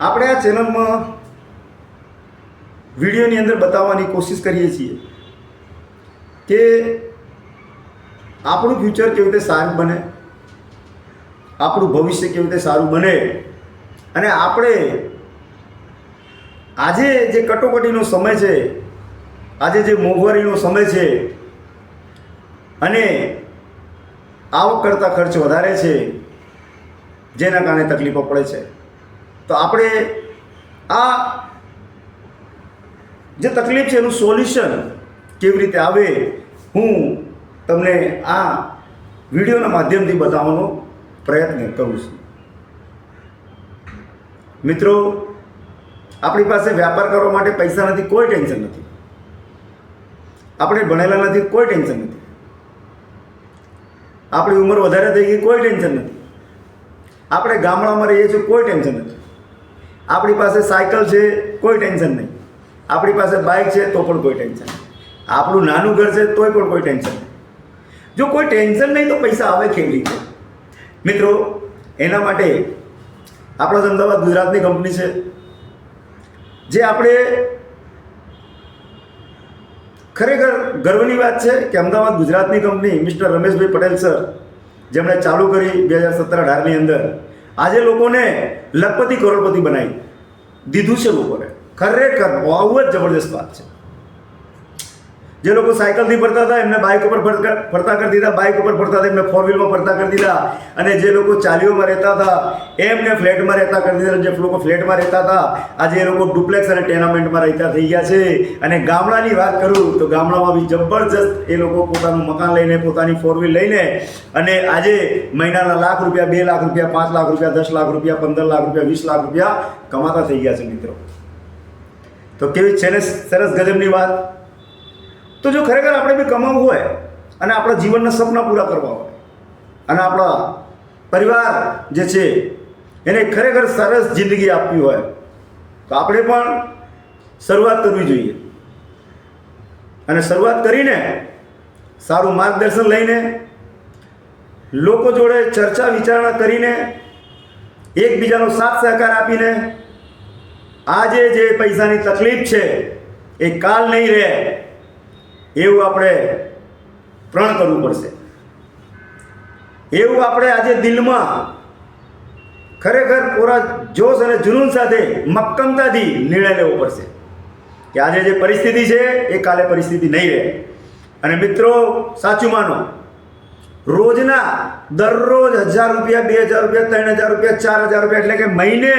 આપણે આ ચેનલમાં વિડીયોની અંદર બતાવવાની કોશિશ કરીએ છીએ કે આપણું ફ્યુચર કેવી રીતે સારું બને, આપણું ભવિષ્ય કેવી રીતે સારું બને, અને આપણે આજે જે કટોકટીનો સમય છે, આજે જે મોંઘવારીનો સમય છે અને આવક કરતાં ખર્ચ વધારે છે, જેના કારણે તકલીફો પડે છે, તો આપણે આ જે તકલીફ છે એનું સોલ્યુશન કેવી રીતે આવે હું તમને આ વિડીયોના માધ્યમથી બતાવવાનો પ્રયત્ન કરું છું. મિત્રો, આપણી પાસે વ્યાપાર કરવા માટે પૈસા નથી, કોઈ ટેન્શન નથી. આપણે ભણેલા નથી, કોઈ ટેન્શન નથી. આપણી ઉંમર વધારે થઈ ગઈ, કોઈ ટેન્શન નથી. આપણે ગામડામાં રહીએ છીએ, કોઈ ટેન્શન નથી. આપણી પાસે સાયકલ છે, કોઈ ટેન્શન નહીં. આપણી પાસે બાઇક છે તો પણ કોઈ ટેન્શન નહીં. આપણું નાનું ઘર છે તોય પણ કોઈ ટેન્શન નહીં. જો કોઈ ટેન્શન નહીં તો પૈસા આવે કેવી રીતે? મિત્રો, એના માટે આપણા અમદાવાદ ગુજરાતની કંપની છે, જે આપણે ખરેખર ગર્વની વાત છે કે અમદાવાદ ગુજરાતની company mister Rameshbhai Patel sir, જેમણે ચાલુ કરી 2017-18ની અંદર, આજે લોકોને લખપતિ કરોડપતિ બનાવી દીધું છે. લોકોને ખરેખર બહુ જ જબરદસ્ત વાત છે. જે લોકો સાયકલથી ફરતા હતા એમને બાઇક ઉપર ફરતા કરી દીધા, બાઇક ઉપર ફરતા હતા એમને ફોર વ્હીલમાં ફરતા કરી દીધા, અને જે લોકો ચાલીઓમાં રહેતા હતા એમને ફ્લેટમાં રહેતા કરી દીધા. જે લોકો ફ્લેટમાં રહેતા હતા આજે એ લોકો ડુપ્લેક્સ અને ટેનામેન્ટમાં રહેતા થઈ ગયા છે. અને ગામડાની વાત કરું તો ગામડામાં બી જબરજસ્ત એ લોકો પોતાનું મકાન લઈને, પોતાની ફોર વ્હીલ લઈને, અને આજે મહિનાના લાખ રૂપિયા, 2 લાખ રૂપિયા, 5 લાખ રૂપિયા, 10 લાખ રૂપિયા, 15 લાખ રૂપિયા, 20 લાખ રૂપિયા કમાતા થઈ ગયા છે. મિત્રો, તો કેવી છે ને સરસ ગજબની વાત. તો જો ખરેખર આપણે બી કમાવવું હોય અને આપણા જીવનના સપના પૂરા કરવા હોય અને આપણા પરિવાર જે છે એને ખરેખર સરસ જિંદગી આપવી હોય તો આપણે પણ શરૂઆત કરવી જોઈએ. અને શરૂઆત કરીને સારું માર્ગદર્શન લઈને, લોકો જોડે ચર્ચા વિચારણા કરીને, એકબીજાનો સાથ સહકાર આપીને આજે જે પૈસાની તકલીફ છે એ કાલ નહીં રહે એવું આપણે પ્રણ કરવું પડશે. એવું આપણે આજે દિલમાં ખરેખર પૂરા જોશ અને જુનૂન સાથે મક્કમતાથી નિર્ણય લેવો પડશે કે આજે જે પરિસ્થિતિ છે એ કાલે પરિસ્થિતિ નહીં રહે. અને મિત્રો, સાચું માનો, રોજના દરરોજ 1000 રૂપિયા, 2000 રૂપિયા, 3000 રૂપિયા, 4000 રૂપિયા, એટલે કે મહિને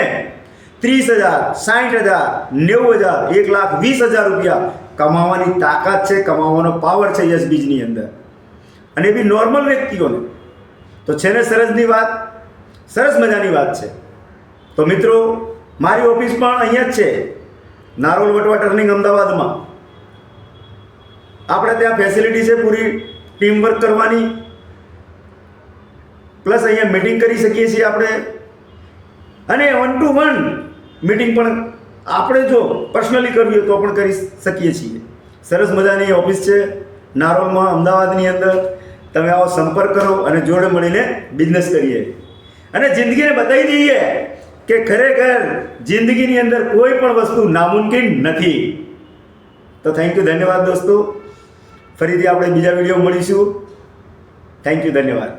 30,000, 60,000, 90,000, 1,20,000 રૂપિયા કમાવાની તાકાત છે, કમાવાનો પાવર છે યસ બીજની અંદર, અને એ બી નોર્મલ વ્યક્તિઓને. તો છે ને સરસની વાત, સરસ મજાની વાત છે. તો મિત્રો, મારી ઓફિસ પણ અહીંયા જ છે, નારોલ વટવા ટર્નિંગ, અમદાવાદમાં. આપણે ત્યાં ફેસિલિટી છે પૂરી ટીમ વર્ક કરવાની, પ્લસ અહીંયા મીટિંગ કરી શકીએ છીએ આપણે, અને 1 to 1 મીટિંગ પણ આપણે જો પર્સનલી કરવી હોય તો પણ કરી શકીએ છીએ. સરસ મજાની ઓફિસ છે નારોલમાં, અમદાવાદની અંદર. તમે આવો, સંપર્ક કરો અને જોડે મળીને બિઝનેસ કરીએ અને જિંદગીને બતાવી દઈએ કે ખરેખર જિંદગીની અંદર કોઈ પણ વસ્તુ નામુમકિન નથી. તો થેન્ક યુ, ધન્યવાદ દોસ્તો. ફરીથી આપણે બીજા વિડીયો મળીશું. થેન્ક યુ, ધન્યવાદ.